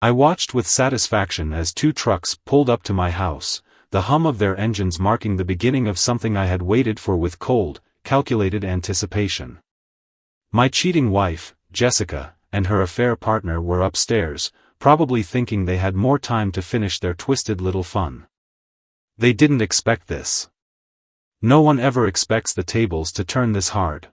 I watched with satisfaction as 2 trucks pulled up to my house, the hum of their engines marking the beginning of something I had waited for with cold, calculated anticipation. My cheating wife, Jessica, and her affair partner were upstairs, probably thinking they had more time to finish their twisted little fun. They didn't expect this. No one ever expects the tables to turn this hard.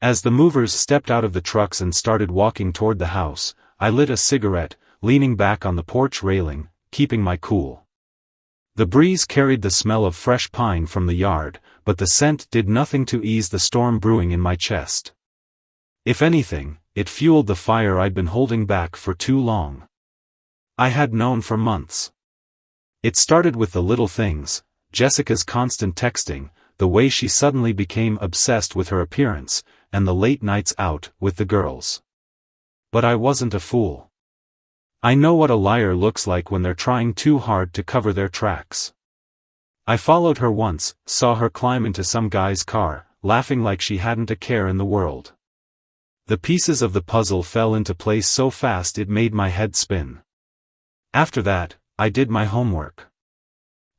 As the movers stepped out of the trucks and started walking toward the house, I lit a cigarette, leaning back on the porch railing, keeping my cool. The breeze carried the smell of fresh pine from the yard, but the scent did nothing to ease the storm brewing in my chest. If anything, it fueled the fire I'd been holding back for too long. I had known for months. It started with the little things, Jessica's constant texting, the way she suddenly became obsessed with her appearance, and the late nights out with the girls. But I wasn't a fool. I know what a liar looks like when they're trying too hard to cover their tracks. I followed her once, saw her climb into some guy's car, laughing like she hadn't a care in the world. The pieces of the puzzle fell into place so fast it made my head spin. After that, I did my homework.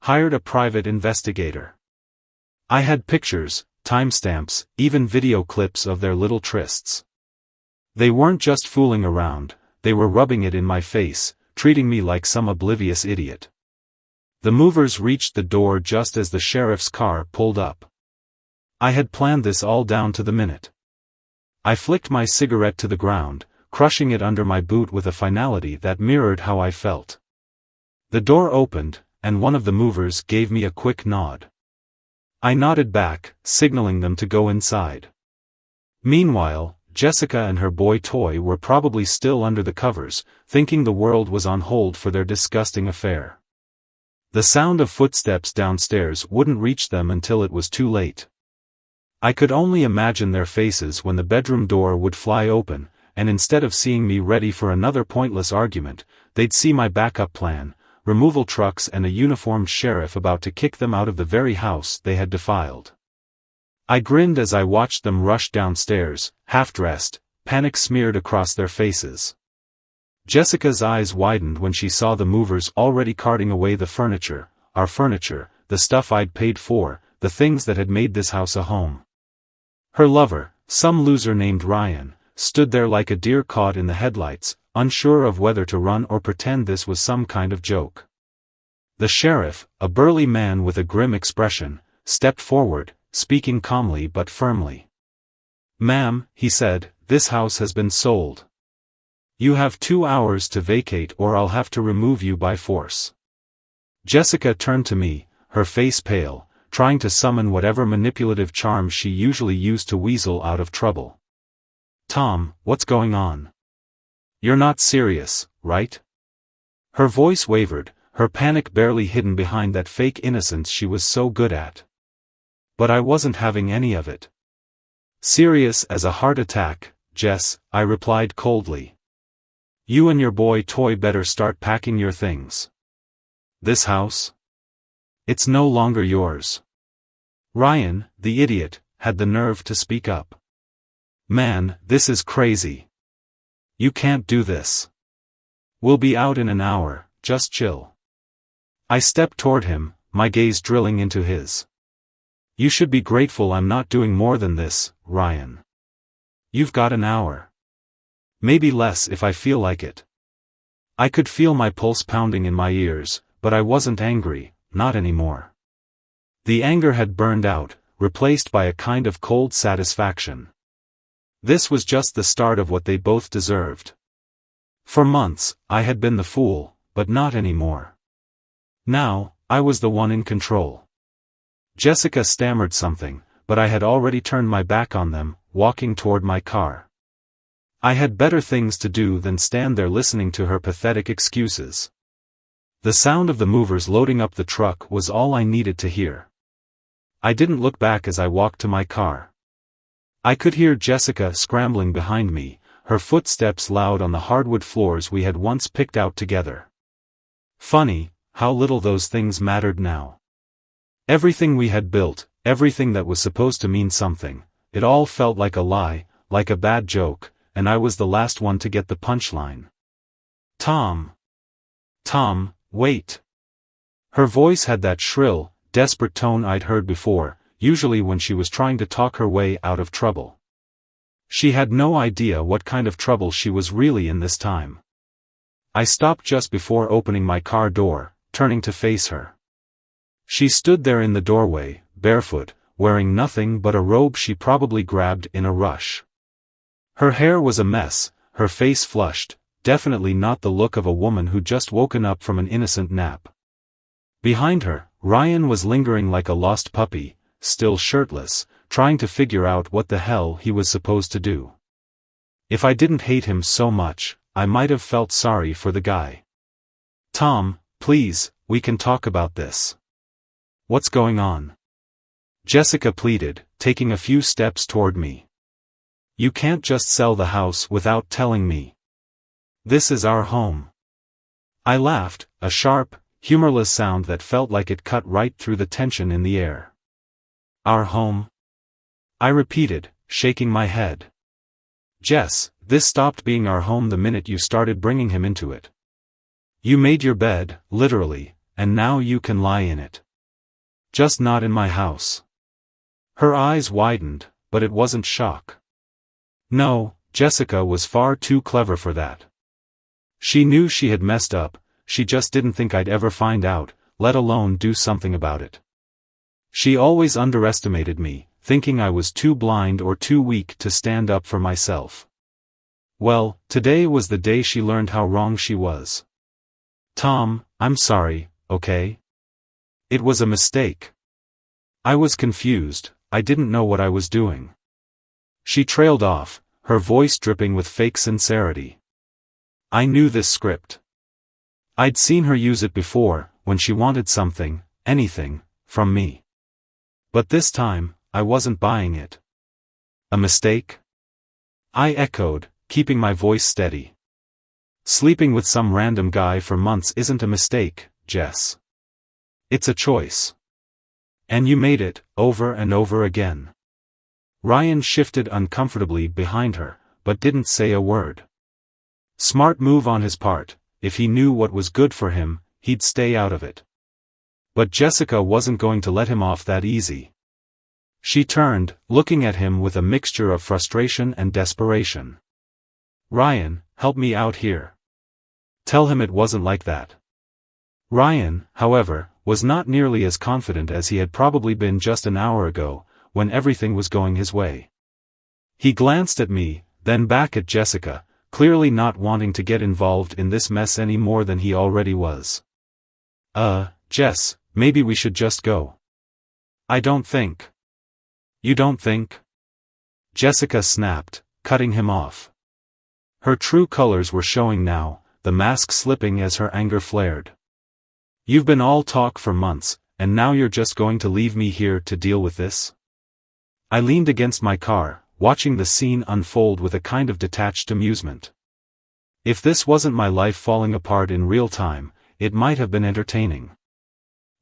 Hired a private investigator. I had pictures, timestamps, even video clips of their little trysts. They weren't just fooling around, they were rubbing it in my face, treating me like some oblivious idiot. The movers reached the door just as the sheriff's car pulled up. I had planned this all down to the minute. I flicked my cigarette to the ground, crushing it under my boot with a finality that mirrored how I felt. The door opened, and one of the movers gave me a quick nod. I nodded back, signaling them to go inside. Meanwhile, Jessica and her boy toy were probably still under the covers, thinking the world was on hold for their disgusting affair. The sound of footsteps downstairs wouldn't reach them until it was too late. I could only imagine their faces when the bedroom door would fly open, and instead of seeing me ready for another pointless argument, they'd see my backup plan, removal trucks and a uniformed sheriff about to kick them out of the very house they had defiled. I grinned as I watched them rush downstairs, half-dressed, panic smeared across their faces. Jessica's eyes widened when she saw the movers already carting away the furniture, our furniture, the stuff I'd paid for, the things that had made this house a home. Her lover, some loser named Ryan, stood there like a deer caught in the headlights, unsure of whether to run or pretend this was some kind of joke. The sheriff, a burly man with a grim expression, stepped forward, speaking calmly but firmly. "Ma'am," he said, "this house has been sold. You have 2 hours to vacate or I'll have to remove you by force." Jessica turned to me, her face pale, trying to summon whatever manipulative charm she usually used to weasel out of trouble. "Tom, what's going on? You're not serious, right?" Her voice wavered, her panic barely hidden behind that fake innocence she was so good at. But I wasn't having any of it. "Serious as a heart attack, Jess," I replied coldly. "You and your boy toy better start packing your things. This house? It's no longer yours." Ryan, the idiot, had the nerve to speak up. "Man, this is crazy. You can't do this. We'll be out in an hour, just chill." I stepped toward him, my gaze drilling into his. "You should be grateful I'm not doing more than this, Ryan. You've got an hour. Maybe less if I feel like it." I could feel my pulse pounding in my ears, but I wasn't angry, not anymore. The anger had burned out, replaced by a kind of cold satisfaction. This was just the start of what they both deserved. For months, I had been the fool, but not anymore. Now, I was the one in control. Jessica stammered something, but I had already turned my back on them, walking toward my car. I had better things to do than stand there listening to her pathetic excuses. The sound of the movers loading up the truck was all I needed to hear. I didn't look back as I walked to my car. I could hear Jessica scrambling behind me, her footsteps loud on the hardwood floors we had once picked out together. Funny, how little those things mattered now. Everything we had built, everything that was supposed to mean something, it all felt like a lie, like a bad joke, and I was the last one to get the punchline. Tom. Tom, wait. Her voice had that shrill, desperate tone I'd heard before, usually when she was trying to talk her way out of trouble. She had no idea what kind of trouble she was really in this time. I stopped just before opening my car door, turning to face her. She stood there in the doorway, barefoot, wearing nothing but a robe she probably grabbed in a rush. Her hair was a mess, her face flushed, definitely not the look of a woman who'd just woken up from an innocent nap. Behind her, Ryan was lingering like a lost puppy, still shirtless, trying to figure out what the hell he was supposed to do. If I didn't hate him so much, I might have felt sorry for the guy. Tom, please, we can talk about this. What's going on? Jessica pleaded, taking a few steps toward me. You can't just sell the house without telling me. This is our home. I laughed, a sharp, humorless sound that felt like it cut right through the tension in the air. Our home? I repeated, shaking my head. Jess, this stopped being our home the minute you started bringing him into it. You made your bed, literally, and now you can lie in it. Just not in my house. Her eyes widened, but it wasn't shock. No, Jessica was far too clever for that. She knew she had messed up, she just didn't think I'd ever find out, let alone do something about it. She always underestimated me, thinking I was too blind or too weak to stand up for myself. Well, today was the day she learned how wrong she was. Tom, I'm sorry, okay? It was a mistake. I was confused, I didn't know what I was doing. She trailed off, her voice dripping with fake sincerity. I knew this script. I'd seen her use it before, when she wanted something, anything, from me. But this time, I wasn't buying it. A mistake? I echoed, keeping my voice steady. Sleeping with some random guy for months isn't a mistake, Jess. It's a choice. And you made it, over and over again. Ryan shifted uncomfortably behind her, but didn't say a word. Smart move on his part, if he knew what was good for him, he'd stay out of it. But Jessica wasn't going to let him off that easy. She turned, looking at him with a mixture of frustration and desperation. Ryan, help me out here. Tell him it wasn't like that. Ryan, however, was not nearly as confident as he had probably been just an hour ago, when everything was going his way. He glanced at me, then back at Jessica, clearly not wanting to get involved in this mess any more than he already was. Jess, maybe we should just go. I don't think. You don't think? Jessica snapped, cutting him off. Her true colors were showing now, the mask slipping as her anger flared. You've been all talk for months, and now you're just going to leave me here to deal with this? I leaned against my car, watching the scene unfold with a kind of detached amusement. If this wasn't my life falling apart in real time, it might have been entertaining.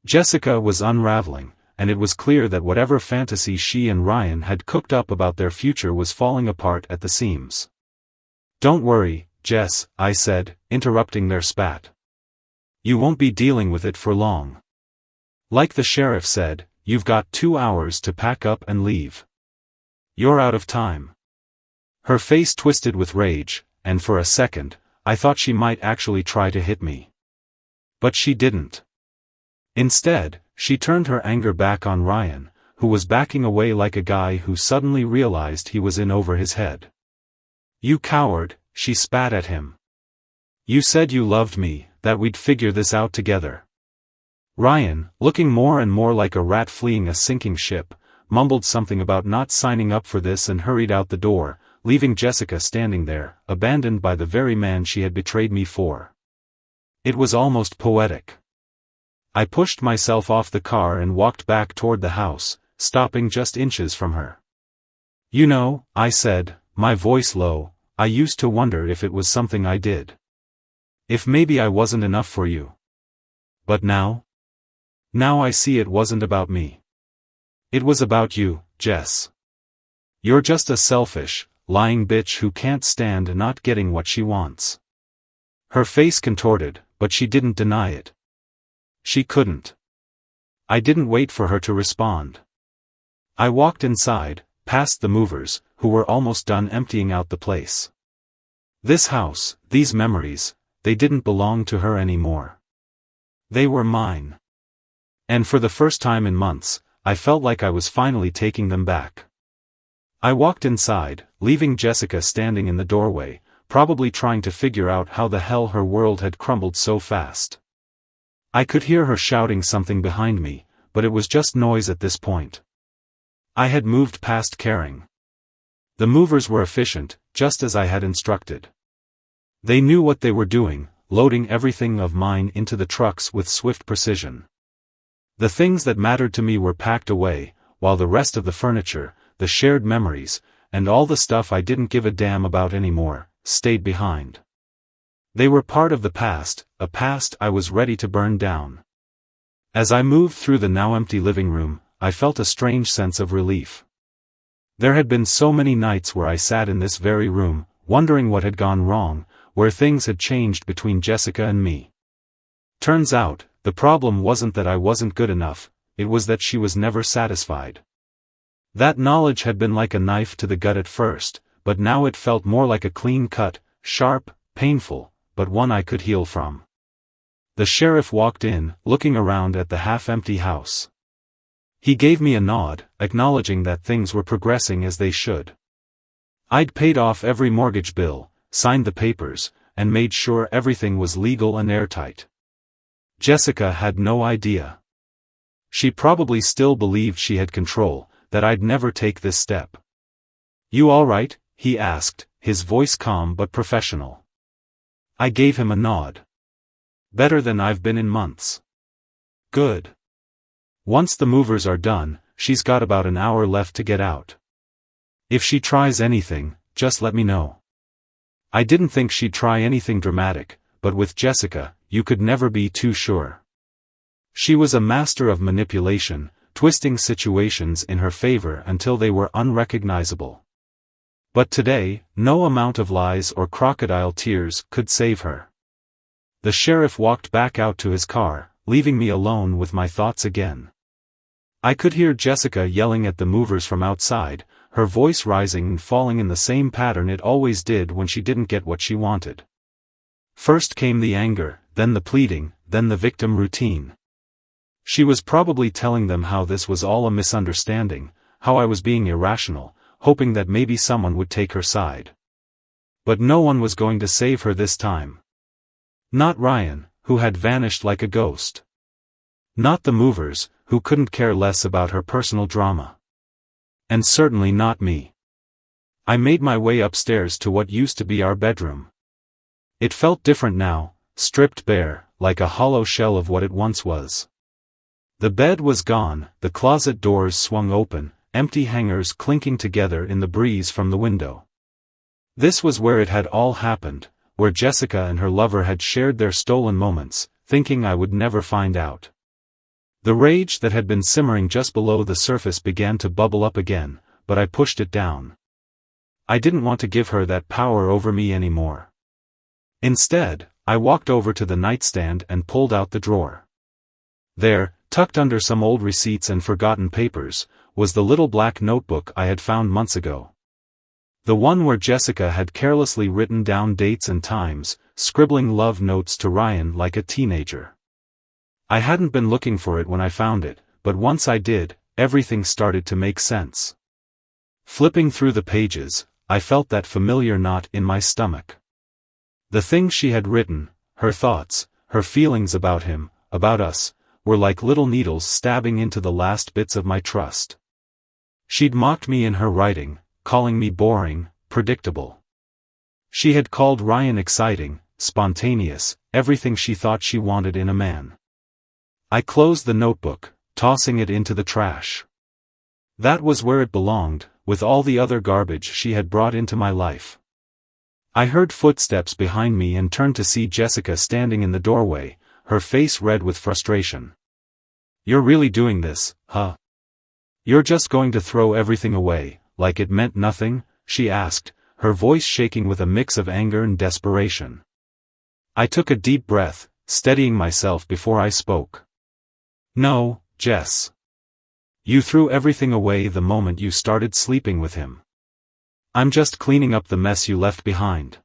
Jessica was unraveling, and it was clear that whatever fantasy she and Ryan had cooked up about their future was falling apart at the seams. Don't worry, Jess, I said, interrupting their spat. You won't be dealing with it for long. Like the sheriff said, you've got 2 hours to pack up and leave. You're out of time. Her face twisted with rage, and for a second, I thought she might actually try to hit me. But she didn't. Instead, she turned her anger back on Ryan, who was backing away like a guy who suddenly realized he was in over his head. You coward, she spat at him. You said you loved me, that we'd figure this out together. Ryan, looking more and more like a rat fleeing a sinking ship, mumbled something about not signing up for this and hurried out the door, leaving Jessica standing there, abandoned by the very man she had betrayed me for. It was almost poetic. I pushed myself off the car and walked back toward the house, stopping just inches from her. You know, I said, my voice low, I used to wonder if it was something I did. If maybe I wasn't enough for you. But now? Now I see it wasn't about me. It was about you, Jess. You're just a selfish, lying bitch who can't stand not getting what she wants. Her face contorted, but she didn't deny it. She couldn't. I didn't wait for her to respond. I walked inside, past the movers, who were almost done emptying out the place. This house, these memories, they didn't belong to her anymore. They were mine. And for the first time in months, I felt like I was finally taking them back. I walked inside, leaving Jessica standing in the doorway, probably trying to figure out how the hell her world had crumbled so fast. I could hear her shouting something behind me, but it was just noise at this point. I had moved past caring. The movers were efficient, just as I had instructed. They knew what they were doing, loading everything of mine into the trucks with swift precision. The things that mattered to me were packed away, while the rest of the furniture, the shared memories, and all the stuff I didn't give a damn about anymore, stayed behind. They were part of the past, a past I was ready to burn down. As I moved through the now empty living room, I felt a strange sense of relief. There had been so many nights where I sat in this very room, wondering what had gone wrong, where things had changed between Jessica and me. Turns out, the problem wasn't that I wasn't good enough, it was that she was never satisfied. That knowledge had been like a knife to the gut at first, but now it felt more like a clean cut, sharp, painful, but one I could heal from. The sheriff walked in, looking around at the half-empty house. He gave me a nod, acknowledging that things were progressing as they should. I'd paid off every mortgage bill, signed the papers, and made sure everything was legal and airtight. Jessica had no idea. She probably still believed she had control, that I'd never take this step. "You all right?" he asked, his voice calm but professional. I gave him a nod. "Better than I've been in months." "Good. Once the movers are done, she's got about an hour left to get out. If she tries anything, just let me know." I didn't think she'd try anything dramatic, but with Jessica, you could never be too sure. She was a master of manipulation, twisting situations in her favor until they were unrecognizable. But today, no amount of lies or crocodile tears could save her. The sheriff walked back out to his car, leaving me alone with my thoughts again. I could hear Jessica yelling at the movers from outside, her voice rising and falling in the same pattern it always did when she didn't get what she wanted. First came the anger, then the pleading, then the victim routine. She was probably telling them how this was all a misunderstanding, how I was being irrational, hoping that maybe someone would take her side. But no one was going to save her this time. Not Ryan, who had vanished like a ghost. Not the movers, who couldn't care less about her personal drama. And certainly not me. I made my way upstairs to what used to be our bedroom. It felt different now, stripped bare, like a hollow shell of what it once was. The bed was gone, the closet doors swung open, empty hangers clinking together in the breeze from the window. This was where it had all happened, where Jessica and her lover had shared their stolen moments, thinking I would never find out. The rage that had been simmering just below the surface began to bubble up again, but I pushed it down. I didn't want to give her that power over me anymore. Instead, I walked over to the nightstand and pulled out the drawer. There, tucked under some old receipts and forgotten papers, was the little black notebook I had found months ago. The one where Jessica had carelessly written down dates and times, scribbling love notes to Ryan like a teenager. I hadn't been looking for it when I found it, but once I did, everything started to make sense. Flipping through the pages, I felt that familiar knot in my stomach. The things she had written, her thoughts, her feelings about him, about us, were like little needles stabbing into the last bits of my trust. She'd mocked me in her writing, calling me boring, predictable. She had called Ryan exciting, spontaneous, everything she thought she wanted in a man. I closed the notebook, tossing it into the trash. That was where it belonged, with all the other garbage she had brought into my life. I heard footsteps behind me and turned to see Jessica standing in the doorway, her face red with frustration. "You're really doing this, huh? You're just going to throw everything away, like it meant nothing?" she asked, her voice shaking with a mix of anger and desperation. I took a deep breath, steadying myself before I spoke. No, Jess. You threw everything away the moment you started sleeping with him. I'm just cleaning up the mess you left behind.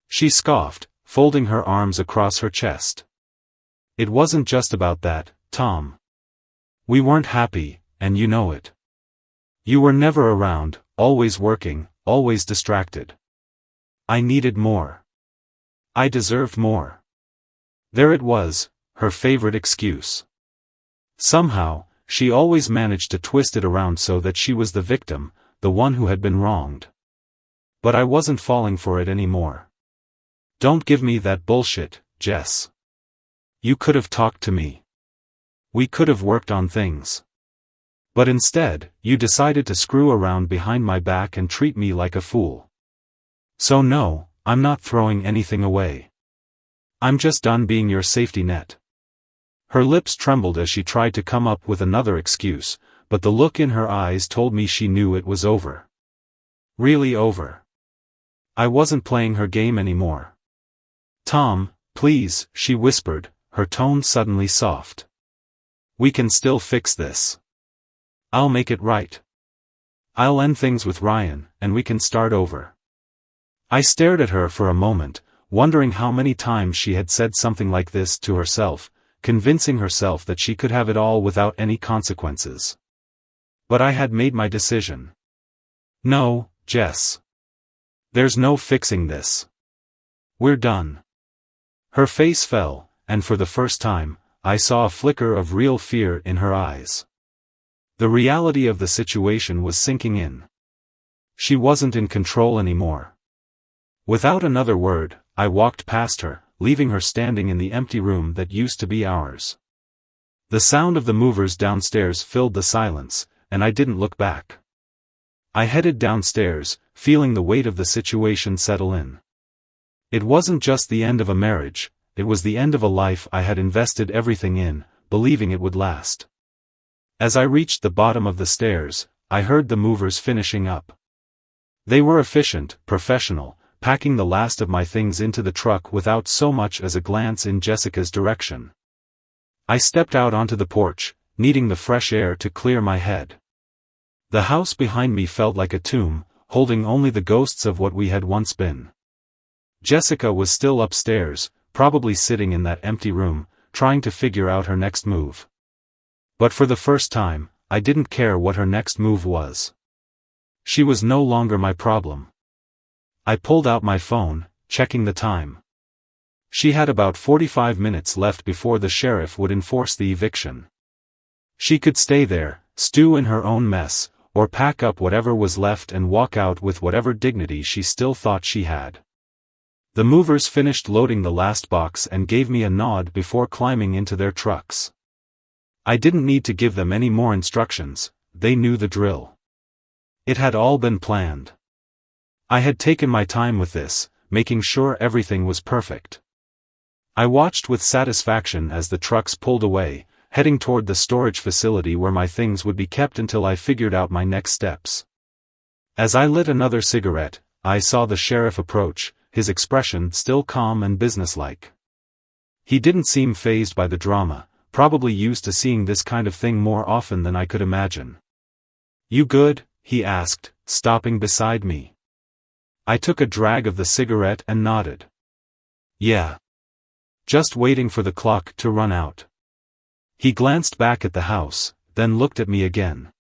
She scoffed, folding her arms across her chest. It wasn't just about that, Tom. We weren't happy, and you know it. You were never around, always working, always distracted. I needed more. I deserved more. There it was, her favorite excuse. Somehow, she always managed to twist it around so that she was the victim, the one who had been wronged. But I wasn't falling for it anymore. Don't give me that bullshit, Jess. You could have talked to me. We could have worked on things. But instead, you decided to screw around behind my back and treat me like a fool. So no, I'm not throwing anything away. I'm just done being your safety net. Her lips trembled as she tried to come up with another excuse, but the look in her eyes told me she knew it was over. Really over. I wasn't playing her game anymore. Tom, please, she whispered, her tone suddenly soft. We can still fix this. I'll make it right. I'll end things with Ryan, and we can start over. I stared at her for a moment, wondering how many times she had said something like this to herself, convincing herself that she could have it all without any consequences. But I had made my decision. No, Jess. There's no fixing this. We're done. Her face fell, and for the first time, I saw a flicker of real fear in her eyes. The reality of the situation was sinking in. She wasn't in control anymore. Without another word, I walked past her, leaving her standing in the empty room that used to be ours. The sound of the movers downstairs filled the silence, and I didn't look back. I headed downstairs, feeling the weight of the situation settle in. It wasn't just the end of a marriage, it was the end of a life I had invested everything in, believing it would last. As I reached the bottom of the stairs, I heard the movers finishing up. They were efficient, professional, packing the last of my things into the truck without so much as a glance in Jessica's direction. I stepped out onto the porch, needing the fresh air to clear my head. The house behind me felt like a tomb, holding only the ghosts of what we had once been. Jessica was still upstairs, probably sitting in that empty room, trying to figure out her next move. But for the first time, I didn't care what her next move was. She was no longer my problem. I pulled out my phone, checking the time. She had about 45 minutes left before the sheriff would enforce the eviction. She could stay there, stew in her own mess, or pack up whatever was left and walk out with whatever dignity she still thought she had. The movers finished loading the last box and gave me a nod before climbing into their trucks. I didn't need to give them any more instructions, they knew the drill. It had all been planned. I had taken my time with this, making sure everything was perfect. I watched with satisfaction as the trucks pulled away, heading toward the storage facility where my things would be kept until I figured out my next steps. As I lit another cigarette, I saw the sheriff approach, his expression still calm and businesslike. He didn't seem fazed by the drama, probably used to seeing this kind of thing more often than I could imagine. "You good?" he asked, stopping beside me. I took a drag of the cigarette and nodded. "Yeah. Just waiting for the clock to run out." He glanced back at the house, then looked at me again.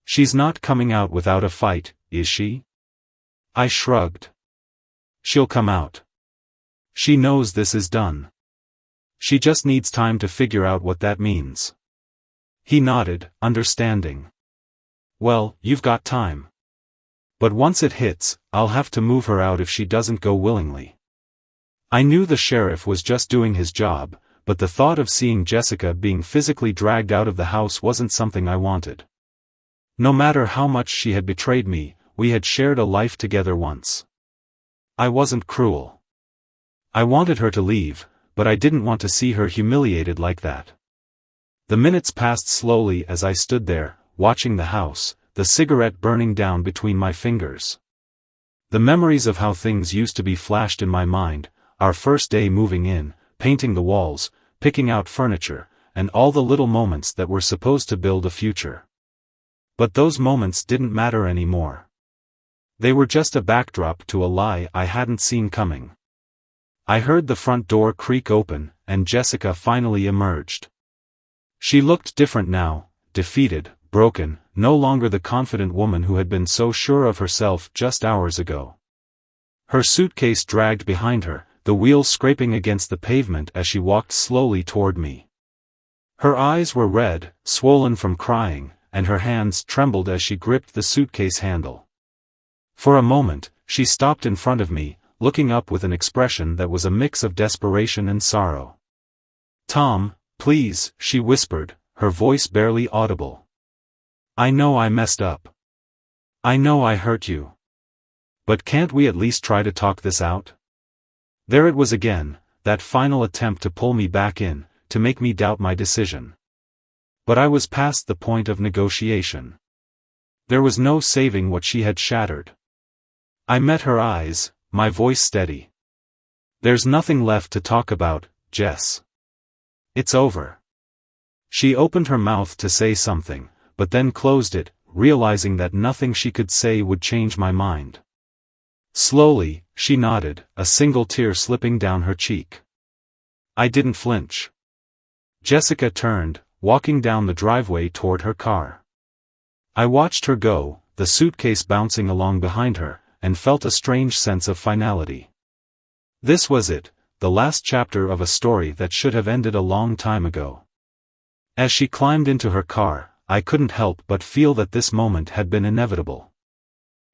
"She's not coming out without a fight, is she?" I shrugged. "She'll come out. She knows this is done. She just needs time to figure out what that means." He nodded, understanding. "Well, you've got time. But once it hits, I'll have to move her out if she doesn't go willingly." I knew the sheriff was just doing his job, but the thought of seeing Jessica being physically dragged out of the house wasn't something I wanted. No matter how much she had betrayed me, we had shared a life together once. I wasn't cruel. I wanted her to leave, but I didn't want to see her humiliated like that. The minutes passed slowly as I stood there, watching the house, the cigarette burning down between my fingers. The memories of how things used to be flashed in my mind, our first day moving in, painting the walls, picking out furniture, and all the little moments that were supposed to build a future. But those moments didn't matter anymore. They were just a backdrop to a lie I hadn't seen coming. I heard the front door creak open, and Jessica finally emerged. She looked different now, defeated, broken, no longer the confident woman who had been so sure of herself just hours ago. Her suitcase dragged behind her, the wheels scraping against the pavement as she walked slowly toward me. Her eyes were red, swollen from crying, and her hands trembled as she gripped the suitcase handle. For a moment, she stopped in front of me, looking up with an expression that was a mix of desperation and sorrow. "Tom, please," she whispered, her voice barely audible. "I know I messed up. I know I hurt you. But can't we at least try to talk this out?" There it was again, that final attempt to pull me back in, to make me doubt my decision. But I was past the point of negotiation. There was no saving what she had shattered. I met her eyes, my voice steady. "There's nothing left to talk about, Jess. It's over." She opened her mouth to say something, but then closed it, realizing that nothing she could say would change my mind. Slowly, she nodded, a single tear slipping down her cheek. I didn't flinch. Jessica turned, walking down the driveway toward her car. I watched her go, the suitcase bouncing along behind her, and felt a strange sense of finality. This was it, the last chapter of a story that should have ended a long time ago. As she climbed into her car, I couldn't help but feel that this moment had been inevitable.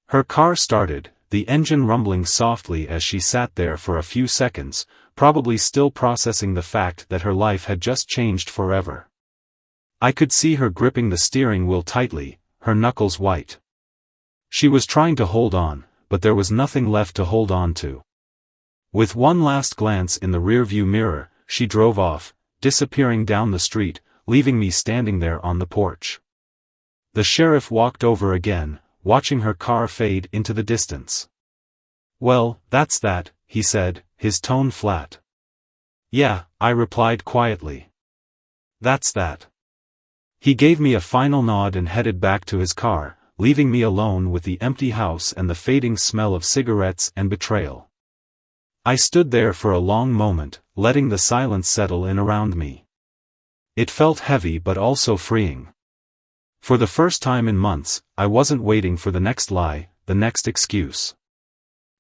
Her car started, the engine rumbling softly as she sat there for a few seconds, probably still processing the fact that her life had just changed forever. I could see her gripping the steering wheel tightly, her knuckles white. She was trying to hold on, but there was nothing left to hold on to. With one last glance in the rearview mirror, she drove off, disappearing down the street, leaving me standing there on the porch. The sheriff walked over again, watching her car fade into the distance. "Well, that's that," he said, his tone flat. "Yeah," I replied quietly. "That's that." He gave me a final nod and headed back to his car, leaving me alone with the empty house and the fading smell of cigarettes and betrayal. I stood there for a long moment, letting the silence settle in around me. It felt heavy but also freeing. For the first time in months, I wasn't waiting for the next lie, the next excuse.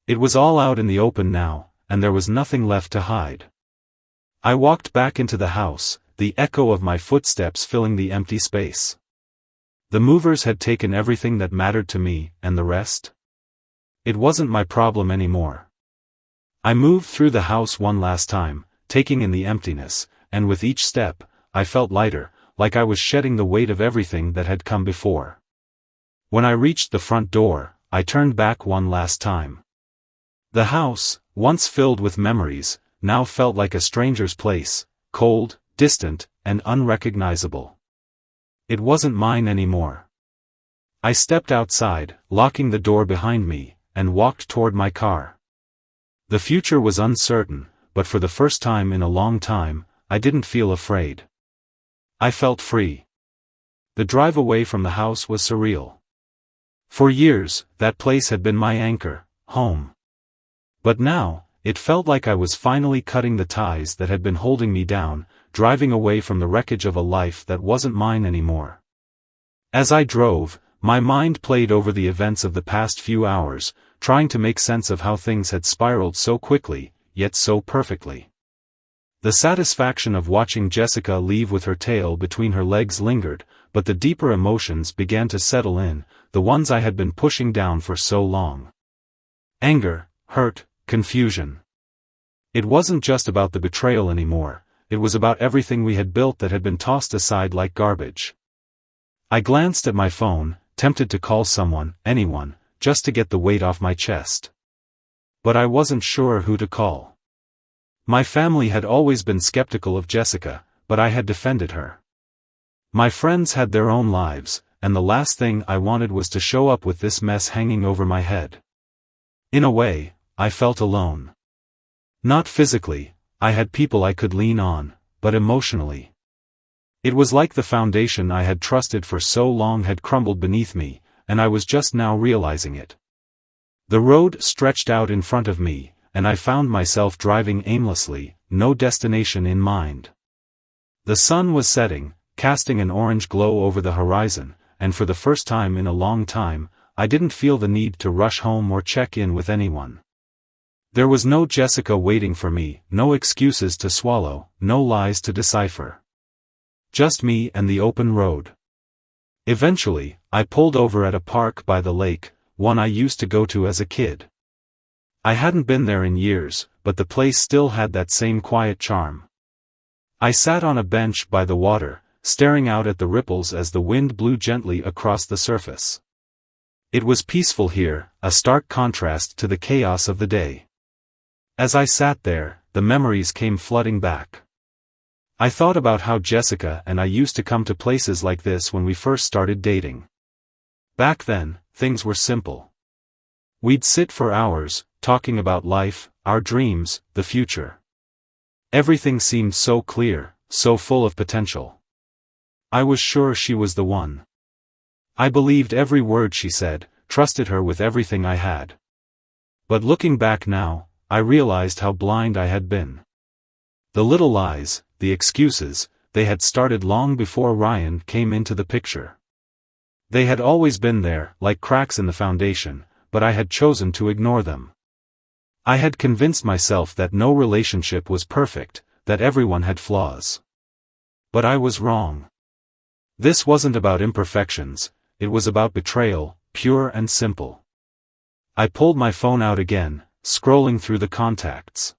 It was all out in the open now, and there was nothing left to hide. I walked back into the house, the echo of my footsteps filling the empty space. The movers had taken everything that mattered to me, and the rest? It wasn't my problem anymore. I moved through the house one last time, taking in the emptiness, and with each step, I felt lighter, like I was shedding the weight of everything that had come before. When I reached the front door, I turned back one last time. The house, once filled with memories, now felt like a stranger's place, cold, distant, and unrecognizable. It wasn't mine anymore. I stepped outside, locking the door behind me, and walked toward my car. The future was uncertain, but for the first time in a long time, I didn't feel afraid. I felt free. The drive away from the house was surreal. For years, that place had been my anchor, home. But now, it felt like I was finally cutting the ties that had been holding me down, driving away from the wreckage of a life that wasn't mine anymore. As I drove, my mind played over the events of the past few hours, trying to make sense of how things had spiraled so quickly, yet so perfectly. The satisfaction of watching Jessica leave with her tail between her legs lingered, but the deeper emotions began to settle in, the ones I had been pushing down for so long. Anger, hurt, confusion. It wasn't just about the betrayal anymore, it was about everything we had built that had been tossed aside like garbage. I glanced at my phone, tempted to call someone, anyone, just to get the weight off my chest. But I wasn't sure who to call. My family had always been skeptical of Jessica, but I had defended her. My friends had their own lives, and the last thing I wanted was to show up with this mess hanging over my head. In a way, I felt alone. Not physically, I had people I could lean on, but emotionally. It was like the foundation I had trusted for so long had crumbled beneath me, and I was just now realizing it. The road stretched out in front of me, and I found myself driving aimlessly, no destination in mind. The sun was setting, casting an orange glow over the horizon, and for the first time in a long time, I didn't feel the need to rush home or check in with anyone. There was no Jessica waiting for me, no excuses to swallow, no lies to decipher. Just me and the open road. Eventually, I pulled over at a park by the lake, one I used to go to as a kid. I hadn't been there in years, but the place still had that same quiet charm. I sat on a bench by the water, staring out at the ripples as the wind blew gently across the surface. It was peaceful here, a stark contrast to the chaos of the day. As I sat there, the memories came flooding back. I thought about how Jessica and I used to come to places like this when we first started dating. Back then, things were simple. We'd sit for hours, talking about life, our dreams, the future. Everything seemed so clear, so full of potential. I was sure she was the one. I believed every word she said, trusted her with everything I had. But looking back now, I realized how blind I had been. The little lies, the excuses, they had started long before Ryan came into the picture. They had always been there, like cracks in the foundation, but I had chosen to ignore them. I had convinced myself that no relationship was perfect, that everyone had flaws. But I was wrong. This wasn't about imperfections, it was about betrayal, pure and simple. I pulled my phone out again, scrolling through the contacts.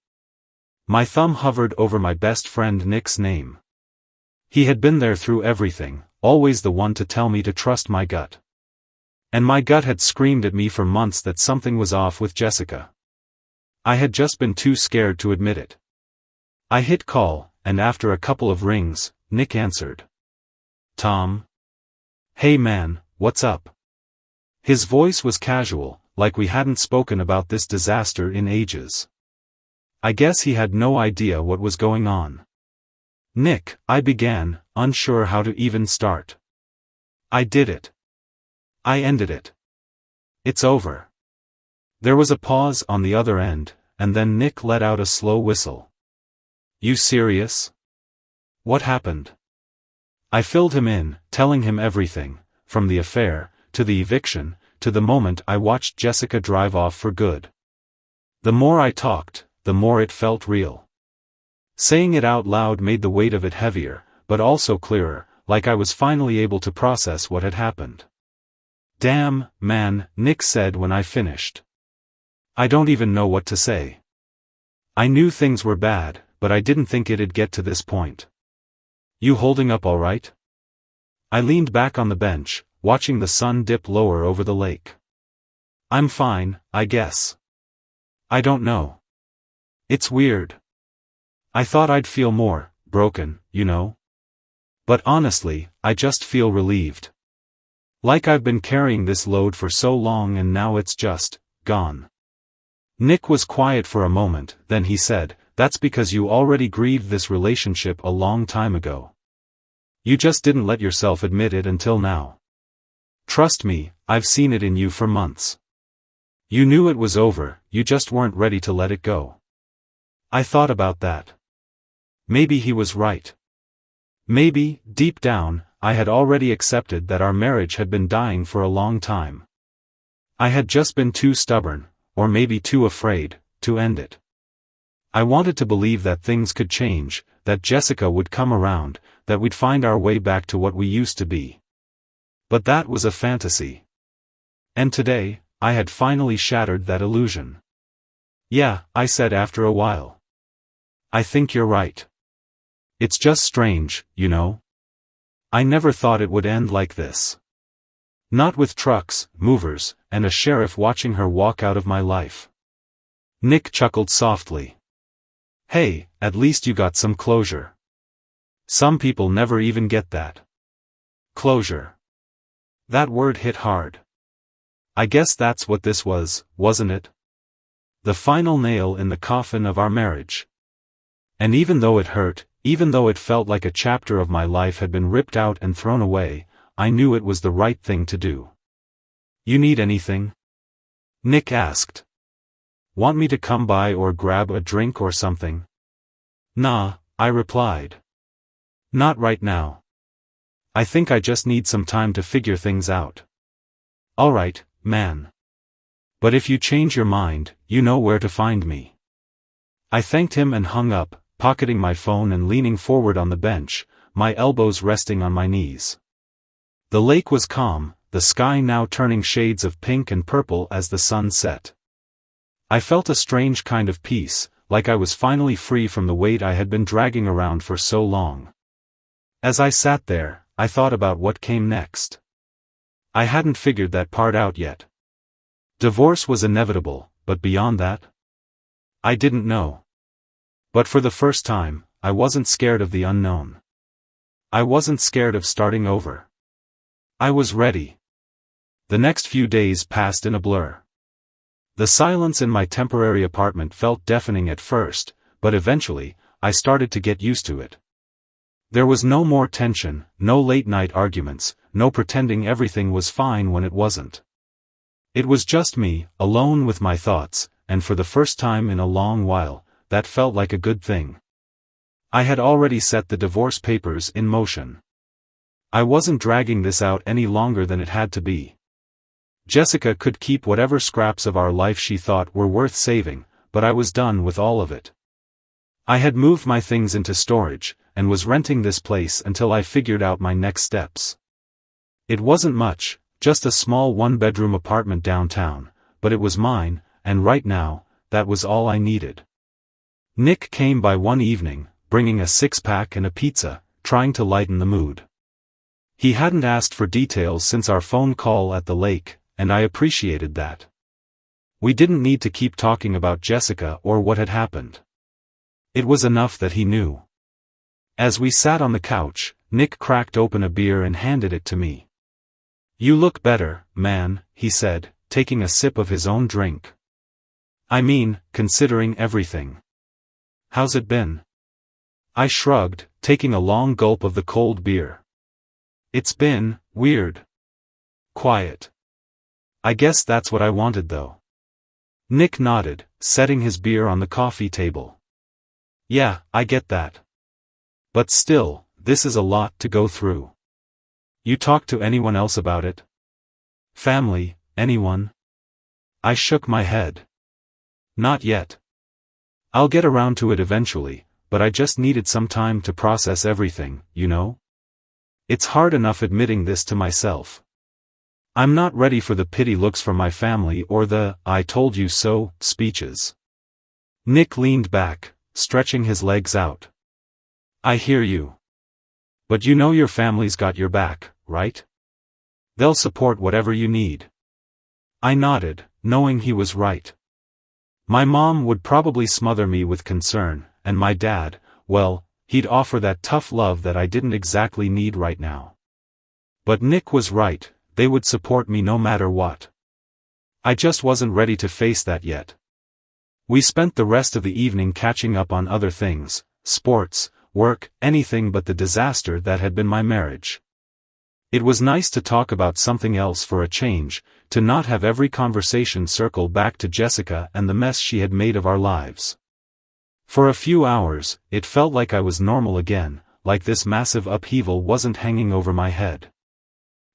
My thumb hovered over my best friend Nick's name. He had been there through everything, always the one to tell me to trust my gut. And my gut had screamed at me for months that something was off with Jessica. I had just been too scared to admit it. I hit call, and after a couple of rings, Nick answered. "Tom? Hey man, what's up?" His voice was casual, like we hadn't spoken about this disaster in ages. I guess he had no idea what was going on. "Nick," I began, unsure how to even start. "I did it. I ended it. It's over." There was a pause on the other end, and then Nick let out a slow whistle. "You serious? What happened?" I filled him in, telling him everything, from the affair, to the eviction, to the moment I watched Jessica drive off for good. The more I talked, the more it felt real. Saying it out loud made the weight of it heavier, but also clearer, like I was finally able to process what had happened. "Damn, man," Nick said when I finished. "I don't even know what to say. I knew things were bad, but I didn't think it'd get to this point. You holding up all right?" I leaned back on the bench, watching the sun dip lower over the lake. "I'm fine, I guess. I don't know. It's weird. I thought I'd feel more broken, you know? But honestly, I just feel relieved. Like I've been carrying this load for so long and now it's just gone." Nick was quiet for a moment, then he said, "That's because you already grieved this relationship a long time ago. You just didn't let yourself admit it until now. Trust me, I've seen it in you for months. You knew it was over, you just weren't ready to let it go." I thought about that. Maybe he was right. Maybe, deep down, I had already accepted that our marriage had been dying for a long time. I had just been too stubborn, or maybe too afraid, to end it. I wanted to believe that things could change, that Jessica would come around, that we'd find our way back to what we used to be. But that was a fantasy. And today, I had finally shattered that illusion. "Yeah," I said after a while. "I think you're right. It's just strange, you know? I never thought it would end like this. Not with trucks, movers, and a sheriff watching her walk out of my life." Nick chuckled softly. "Hey, at least you got some closure. Some people never even get that." Closure. That word hit hard. I guess that's what this was, wasn't it? The final nail in the coffin of our marriage. And even though it hurt, even though it felt like a chapter of my life had been ripped out and thrown away, I knew it was the right thing to do. "You need anything?" Nick asked. "Want me to come by or grab a drink or something?" "Nah," I replied. "Not right now. I think I just need some time to figure things out." "Alright, man. But if you change your mind, you know where to find me." I thanked him and hung up, pocketing my phone and leaning forward on the bench, my elbows resting on my knees. The lake was calm, the sky now turning shades of pink and purple as the sun set. I felt a strange kind of peace, like I was finally free from the weight I had been dragging around for so long. As I sat there, I thought about what came next. I hadn't figured that part out yet. Divorce was inevitable, but beyond that? I didn't know. But for the first time, I wasn't scared of the unknown. I wasn't scared of starting over. I was ready. The next few days passed in a blur. The silence in my temporary apartment felt deafening at first, but eventually, I started to get used to it. There was no more tension, no late-night arguments, no pretending everything was fine when it wasn't. It was just me, alone with my thoughts, and for the first time in a long while, that felt like a good thing. I had already set the divorce papers in motion. I wasn't dragging this out any longer than it had to be. Jessica could keep whatever scraps of our life she thought were worth saving, but I was done with all of it. I had moved my things into storage, and was renting this place until I figured out my next steps. It wasn't much, just a small one-bedroom apartment downtown, but it was mine, and right now, that was all I needed. Nick came by one evening, bringing a six-pack and a pizza, trying to lighten the mood. He hadn't asked for details since our phone call at the lake, and I appreciated that. We didn't need to keep talking about Jessica or what had happened. It was enough that he knew. As we sat on the couch, Nick cracked open a beer and handed it to me. "You look better, man," he said, taking a sip of his own drink. "I mean, considering everything. How's it been?" I shrugged, taking a long gulp of the cold beer. "It's been weird. Quiet. I guess that's what I wanted though." Nick nodded, setting his beer on the coffee table. "Yeah, I get that. But still, this is a lot to go through. You talked to anyone else about it? Family, anyone?" I shook my head. "Not yet. I'll get around to it eventually, but I just needed some time to process everything, you know? It's hard enough admitting this to myself. I'm not ready for the pity looks from my family or the 'I told you so' speeches." Nick leaned back, stretching his legs out. "I hear you. But you know your family's got your back, right? They'll support whatever you need." I nodded, knowing he was right. My mom would probably smother me with concern, and my dad, well, he'd offer that tough love that I didn't exactly need right now. But Nick was right, they would support me no matter what. I just wasn't ready to face that yet. We spent the rest of the evening catching up on other things, sports, work, anything but the disaster that had been my marriage. It was nice to talk about something else for a change, to not have every conversation circle back to Jessica and the mess she had made of our lives. For a few hours, it felt like I was normal again, like this massive upheaval wasn't hanging over my head.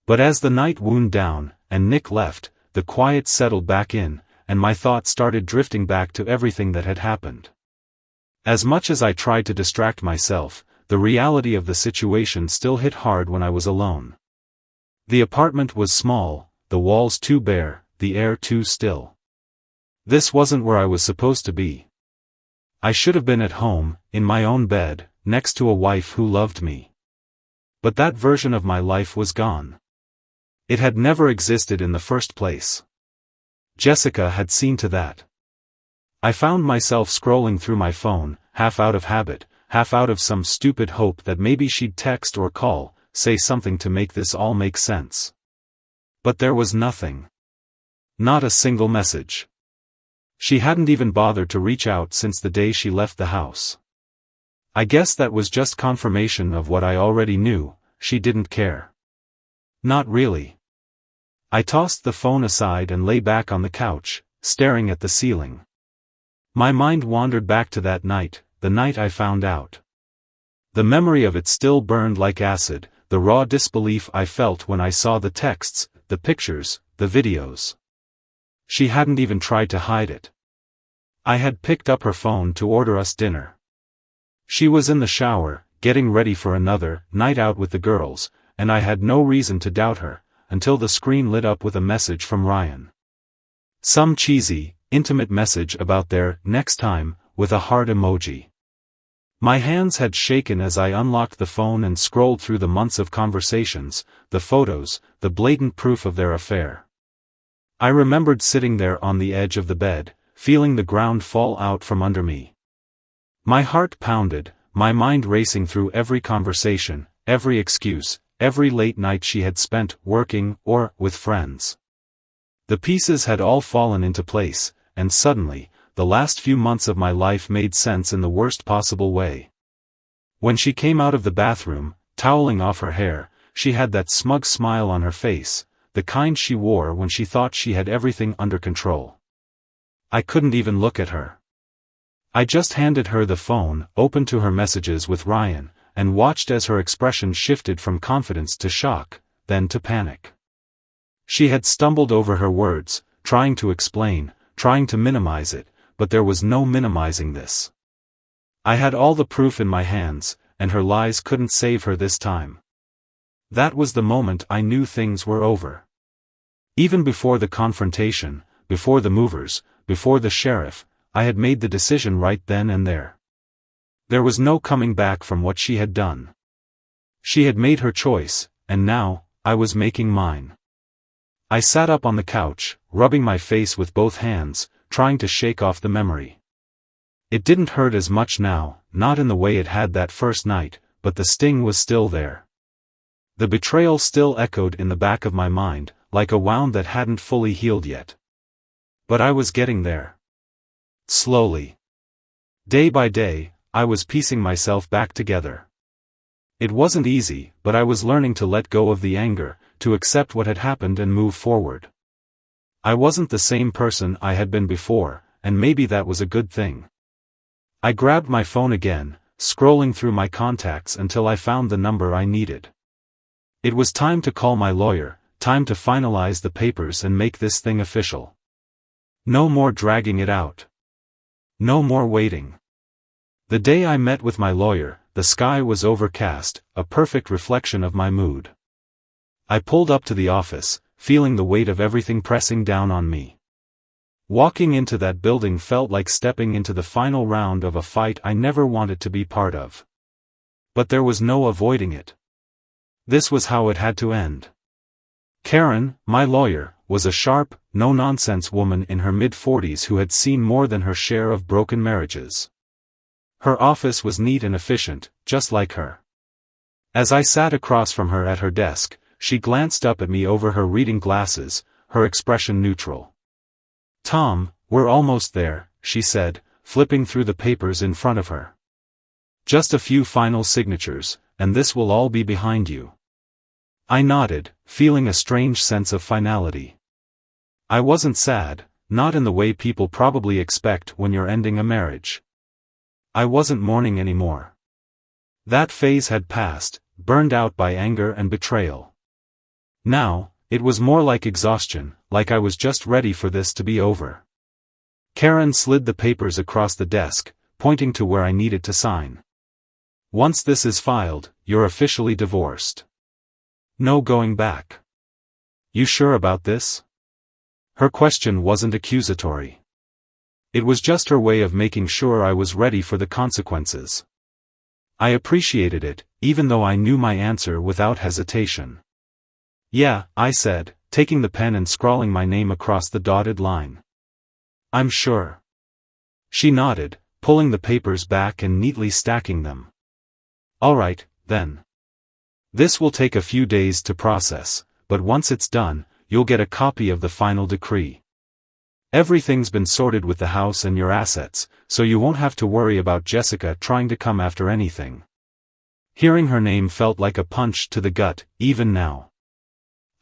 But as the night wound down, and Nick left, the quiet settled back in, and my thoughts started drifting back to everything that had happened. As much as I tried to distract myself, the reality of the situation still hit hard when I was alone. The apartment was small, the walls too bare, the air too still. This wasn't where I was supposed to be. I should have been at home, in my own bed, next to a wife who loved me. But that version of my life was gone. It had never existed in the first place. Jessica had seen to that. I found myself scrolling through my phone, half out of habit, half out of some stupid hope that maybe she'd text or call, say something to make this all make sense. But there was nothing. Not a single message. She hadn't even bothered to reach out since the day she left the house. I guess that was just confirmation of what I already knew, she didn't care. Not really. I tossed the phone aside and lay back on the couch, staring at the ceiling. My mind wandered back to that night, the night I found out. The memory of it still burned like acid, the raw disbelief I felt when I saw the texts, the pictures, the videos. She hadn't even tried to hide it. I had picked up her phone to order us dinner. She was in the shower, getting ready for another night out with the girls, and I had no reason to doubt her, until the screen lit up with a message from Ryan. Some cheesy, intimate message about their next time, with a heart emoji. My hands had shaken as I unlocked the phone and scrolled through the months of conversations, the photos, the blatant proof of their affair. I remembered sitting there on the edge of the bed, feeling the ground fall out from under me. My heart pounded, my mind racing through every conversation, every excuse, every late night she had spent working or with friends. The pieces had all fallen into place, and suddenly, the last few months of my life made sense in the worst possible way. When she came out of the bathroom, toweling off her hair, she had that smug smile on her face, the kind she wore when she thought she had everything under control. I couldn't even look at her. I just handed her the phone, opened to her messages with Ryan, and watched as her expression shifted from confidence to shock, then to panic. She had stumbled over her words, trying to explain, trying to minimize it, but there was no minimizing this. I had all the proof in my hands, and her lies couldn't save her this time. That was the moment I knew things were over. Even before the confrontation, before the movers, before the sheriff, I had made the decision right then and there. There was no coming back from what she had done. She had made her choice, and now, I was making mine. I sat up on the couch, rubbing my face with both hands, trying to shake off the memory. It didn't hurt as much now, not in the way it had that first night, but the sting was still there. The betrayal still echoed in the back of my mind, like a wound that hadn't fully healed yet. But I was getting there. Slowly. Day by day, I was piecing myself back together. It wasn't easy, but I was learning to let go of the anger, to accept what had happened and move forward. I wasn't the same person I had been before, and maybe that was a good thing. I grabbed my phone again, scrolling through my contacts until I found the number I needed. It was time to call my lawyer, time to finalize the papers and make this thing official. No more dragging it out. No more waiting. The day I met with my lawyer, the sky was overcast, a perfect reflection of my mood. I pulled up to the office, feeling the weight of everything pressing down on me. Walking into that building felt like stepping into the final round of a fight I never wanted to be part of. But there was no avoiding it. This was how it had to end. Karen, my lawyer, was a sharp, no-nonsense woman in her mid-40s who had seen more than her share of broken marriages. Her office was neat and efficient, just like her. As I sat across from her at her desk, she glanced up at me over her reading glasses, her expression neutral. "Tom, we're almost there," she said, flipping through the papers in front of her. "Just a few final signatures, and this will all be behind you." I nodded, feeling a strange sense of finality. I wasn't sad, not in the way people probably expect when you're ending a marriage. I wasn't mourning anymore. That phase had passed, burned out by anger and betrayal. Now, it was more like exhaustion, like I was just ready for this to be over. Karen slid the papers across the desk, pointing to where I needed to sign. "Once this is filed, you're officially divorced. No going back. You sure about this?" Her question wasn't accusatory. It was just her way of making sure I was ready for the consequences. I appreciated it, even though I knew my answer without hesitation. "Yeah," I said, taking the pen and scrawling my name across the dotted line. "I'm sure." She nodded, pulling the papers back and neatly stacking them. "All right, then. This will take a few days to process, but once it's done, you'll get a copy of the final decree. Everything's been sorted with the house and your assets, so you won't have to worry about Jessica trying to come after anything. Hearing her name felt like a punch to the gut, even now.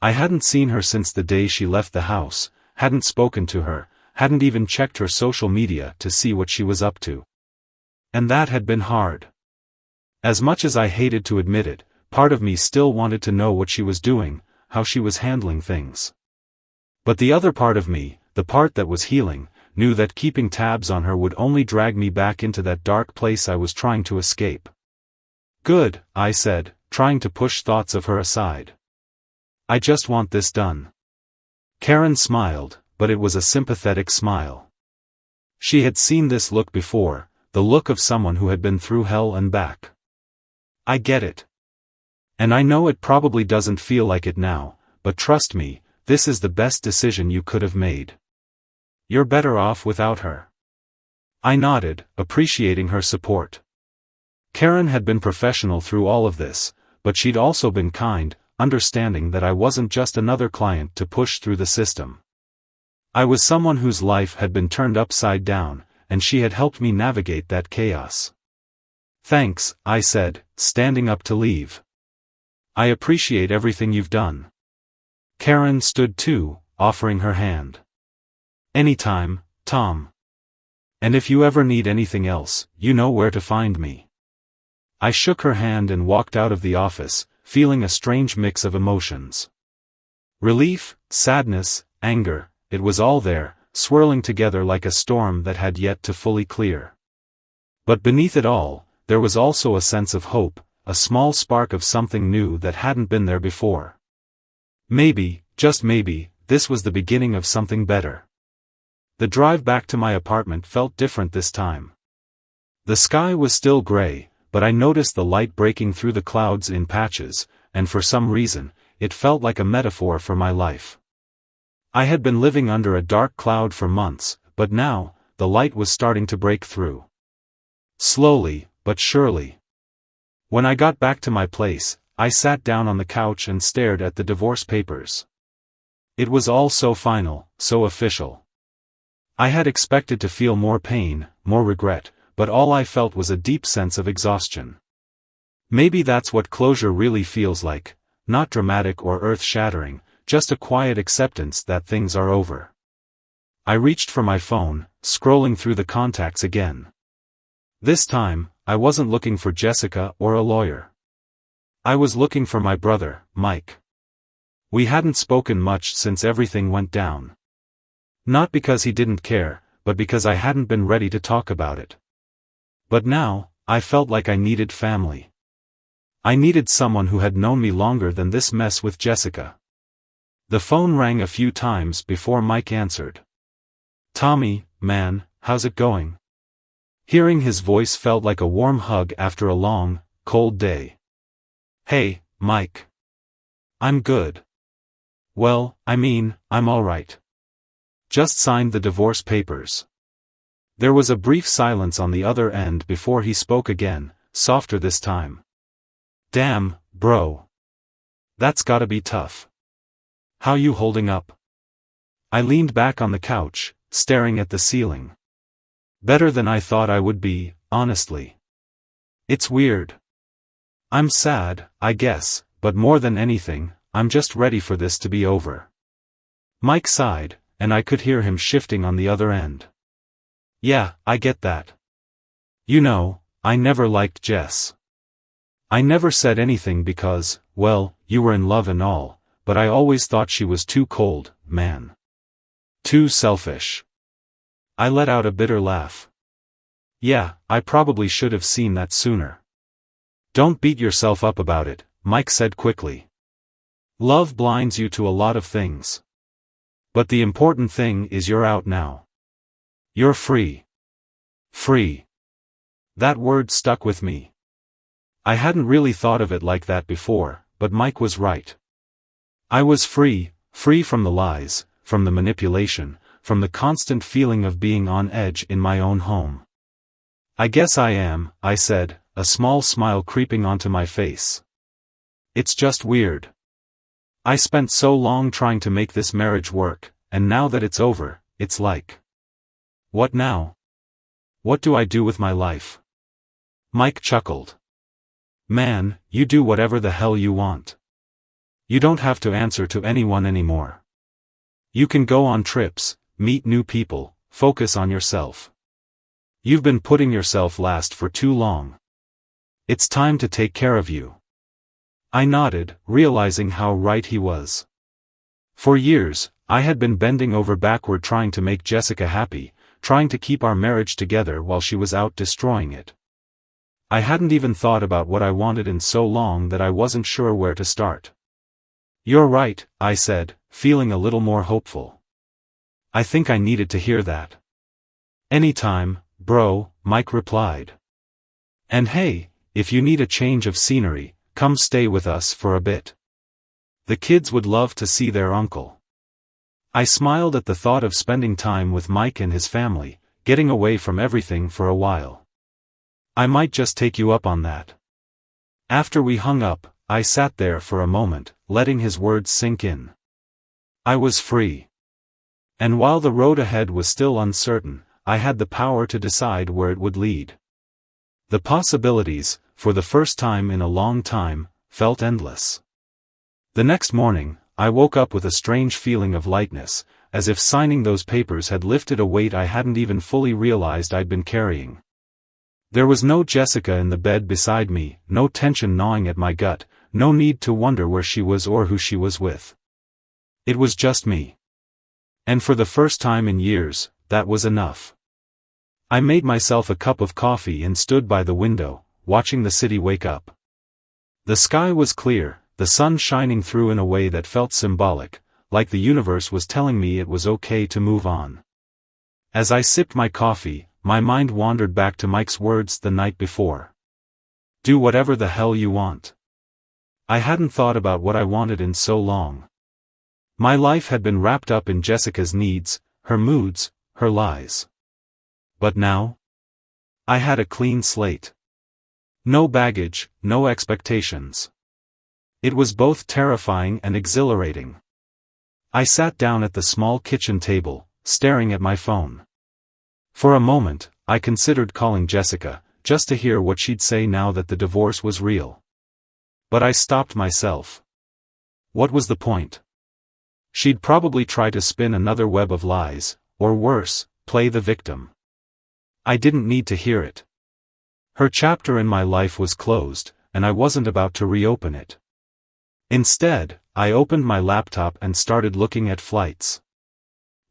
I hadn't seen her since the day she left the house, hadn't spoken to her, hadn't even checked her social media to see what she was up to. And that had been hard. As much as I hated to admit it, part of me still wanted to know what she was doing, how she was handling things. But the other part of me, the part that was healing, knew that keeping tabs on her would only drag me back into that dark place I was trying to escape. Good, I said, trying to push thoughts of her aside. I just want this done. Karen smiled, but it was a sympathetic smile. She had seen this look before, the look of someone who had been through hell and back. I get it. And I know it probably doesn't feel like it now, but trust me, this is the best decision you could have made. You're better off without her. I nodded, appreciating her support. Karen had been professional through all of this, but she'd also been kind, understanding that I wasn't just another client to push through the system. I was someone whose life had been turned upside down, and she had helped me navigate that chaos. Thanks, I said, standing up to leave. I appreciate everything you've done. Karen stood too, offering her hand. Anytime, Tom. And if you ever need anything else, you know where to find me. I shook her hand and walked out of the office, feeling a strange mix of emotions. Relief, sadness, anger, it was all there, swirling together like a storm that had yet to fully clear. But beneath it all, there was also a sense of hope, a small spark of something new that hadn't been there before. Maybe, just maybe, this was the beginning of something better. The drive back to my apartment felt different this time. The sky was still gray, but I noticed the light breaking through the clouds in patches, and for some reason, it felt like a metaphor for my life. I had been living under a dark cloud for months, but now, the light was starting to break through. Slowly, but surely. When I got back to my place, I sat down on the couch and stared at the divorce papers. It was all so final, so official. I had expected to feel more pain, more regret, but all I felt was a deep sense of exhaustion. Maybe that's what closure really feels like, not dramatic or earth-shattering, just a quiet acceptance that things are over. I reached for my phone, scrolling through the contacts again. This time, I wasn't looking for Jessica or a lawyer. I was looking for my brother, Mike. We hadn't spoken much since everything went down. Not because he didn't care, but because I hadn't been ready to talk about it. But now, I felt like I needed family. I needed someone who had known me longer than this mess with Jessica. The phone rang a few times before Mike answered. Tommy, man, how's it going? Hearing his voice felt like a warm hug after a long, cold day. Hey, Mike. I'm good. Well, I'm alright. Just signed the divorce papers. There was a brief silence on the other end before he spoke again, softer this time. Damn, bro. That's gotta be tough. How you holding up? I leaned back on the couch, staring at the ceiling. Better than I thought I would be, honestly. It's weird. I'm sad, I guess, but more than anything, I'm just ready for this to be over. Mike sighed, and I could hear him shifting on the other end. Yeah, I get that. You know, I never liked Jess. I never said anything because, well, you were in love and all, but I always thought she was too cold, man. Too selfish. I let out a bitter laugh. Yeah, I probably should have seen that sooner. Don't beat yourself up about it, Mike said quickly. Love blinds you to a lot of things. But the important thing is you're out now. You're free. Free. That word stuck with me. I hadn't really thought of it like that before, but Mike was right. I was free, free from the lies, from the manipulation, from the constant feeling of being on edge in my own home. I guess I am, I said, a small smile creeping onto my face. It's just weird. I spent so long trying to make this marriage work, and now that it's over, it's like. What now? What do I do with my life? Mike chuckled. Man, you do whatever the hell you want. You don't have to answer to anyone anymore. You can go on trips, meet new people, focus on yourself. You've been putting yourself last for too long. It's time to take care of you. I nodded, realizing how right he was. For years, I had been bending over backward trying to make Jessica happy, trying to keep our marriage together while she was out destroying it. I hadn't even thought about what I wanted in so long that I wasn't sure where to start. You're right, I said, feeling a little more hopeful. I think I needed to hear that. Anytime, bro, Mike replied. And hey, if you need a change of scenery, come stay with us for a bit. The kids would love to see their uncle. I smiled at the thought of spending time with Mike and his family, getting away from everything for a while. I might just take you up on that. After we hung up, I sat there for a moment, letting his words sink in. I was free. And while the road ahead was still uncertain, I had the power to decide where it would lead. The possibilities, for the first time in a long time, felt endless. The next morning, I woke up with a strange feeling of lightness, as if signing those papers had lifted a weight I hadn't even fully realized I'd been carrying. There was no Jessica in the bed beside me, no tension gnawing at my gut, no need to wonder where she was or who she was with. It was just me. And for the first time in years, that was enough. I made myself a cup of coffee and stood by the window, watching the city wake up. The sky was clear, the sun shining through in a way that felt symbolic, like the universe was telling me it was okay to move on. As I sipped my coffee, my mind wandered back to Mike's words the night before. Do whatever the hell you want. I hadn't thought about what I wanted in so long. My life had been wrapped up in Jessica's needs, her moods, her lies. But now? I had a clean slate. No baggage, no expectations. It was both terrifying and exhilarating. I sat down at the small kitchen table, staring at my phone. For a moment, I considered calling Jessica, just to hear what she'd say now that the divorce was real. But I stopped myself. What was the point? She'd probably try to spin another web of lies, or worse, play the victim. I didn't need to hear it. Her chapter in my life was closed, and I wasn't about to reopen it. Instead, I opened my laptop and started looking at flights.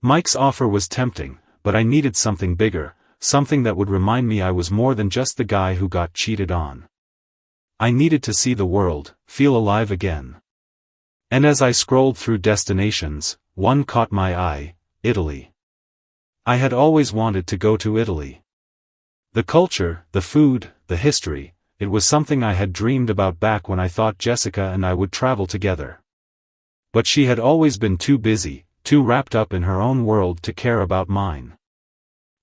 Mike's offer was tempting, but I needed something bigger, something that would remind me I was more than just the guy who got cheated on. I needed to see the world, feel alive again. And as I scrolled through destinations, one caught my eye: Italy. I had always wanted to go to Italy. The culture, the food, the history, it was something I had dreamed about back when I thought Jessica and I would travel together. But she had always been too busy, too wrapped up in her own world to care about mine.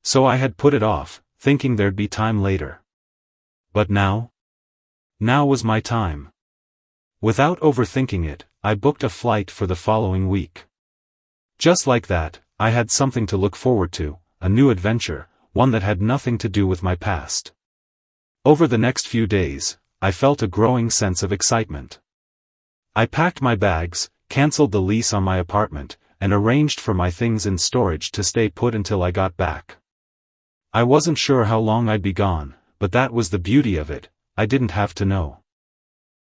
So I had put it off, thinking there'd be time later. But now? Now was my time. Without overthinking it, I booked a flight for the following week. Just like that, I had something to look forward to, a new adventure, one that had nothing to do with my past. Over the next few days, I felt a growing sense of excitement. I packed my bags, canceled the lease on my apartment, and arranged for my things in storage to stay put until I got back. I wasn't sure how long I'd be gone, but that was the beauty of it, I didn't have to know.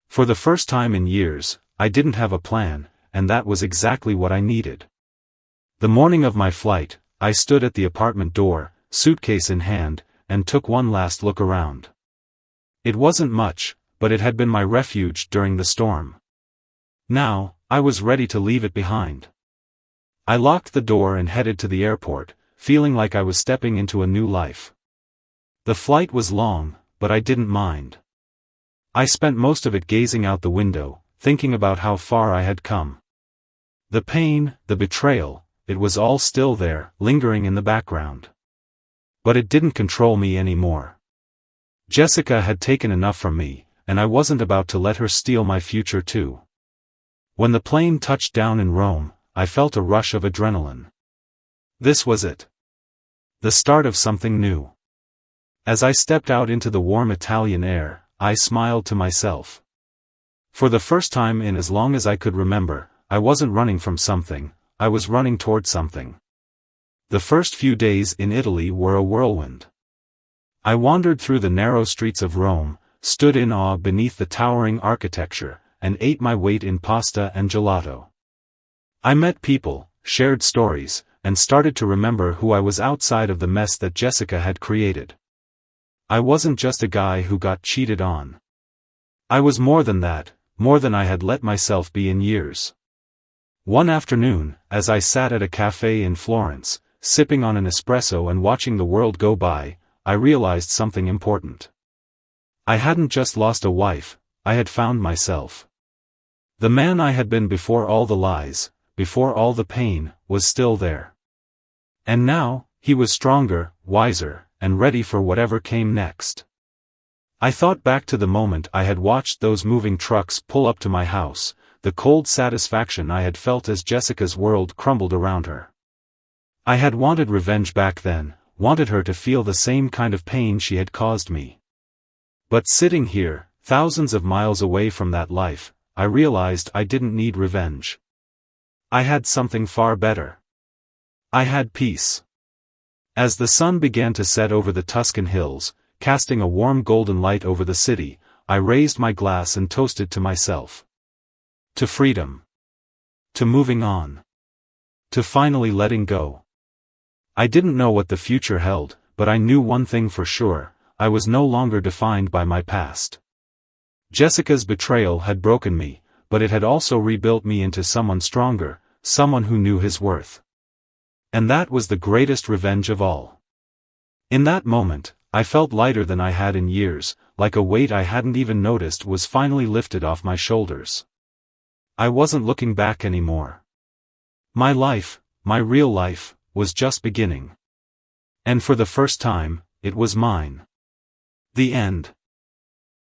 For the first time in years, I didn't have a plan, and that was exactly what I needed. The morning of my flight, I stood at the apartment door, suitcase in hand, and took one last look around. It wasn't much, but it had been my refuge during the storm. Now, I was ready to leave it behind. I locked the door and headed to the airport, feeling like I was stepping into a new life. The flight was long, but I didn't mind. I spent most of it gazing out the window, thinking about how far I had come. The pain, the betrayal, it was all still there, lingering in the background. But it didn't control me anymore. Jessica had taken enough from me, and I wasn't about to let her steal my future too. When the plane touched down in Rome, I felt a rush of adrenaline. This was it. The start of something new. As I stepped out into the warm Italian air, I smiled to myself. For the first time in as long as I could remember, I wasn't running from something, I was running toward something. The first few days in Italy were a whirlwind. I wandered through the narrow streets of Rome, stood in awe beneath the towering architecture, and ate my weight in pasta and gelato. I met people, shared stories, and started to remember who I was outside of the mess that Jessica had created. I wasn't just a guy who got cheated on. I was more than that, more than I had let myself be in years. One afternoon, as I sat at a cafe in Florence, sipping on an espresso and watching the world go by, I realized something important. I hadn't just lost a wife, I had found myself. The man I had been before all the lies, before all the pain, was still there. And now, he was stronger, wiser, and ready for whatever came next. I thought back to the moment I had watched those moving trucks pull up to my house, the cold satisfaction I had felt as Jessica's world crumbled around her. I had wanted revenge back then, wanted her to feel the same kind of pain she had caused me. But sitting here, thousands of miles away from that life, I realized I didn't need revenge. I had something far better. I had peace. As the sun began to set over the Tuscan hills, casting a warm golden light over the city, I raised my glass and toasted to myself. To freedom. To moving on. To finally letting go. I didn't know what the future held, but I knew one thing for sure, I was no longer defined by my past. Jessica's betrayal had broken me, but it had also rebuilt me into someone stronger, someone who knew his worth. And that was the greatest revenge of all. In that moment, I felt lighter than I had in years, like a weight I hadn't even noticed was finally lifted off my shoulders. I wasn't looking back anymore. My life, my real life, was just beginning. And for the first time, it was mine. The end.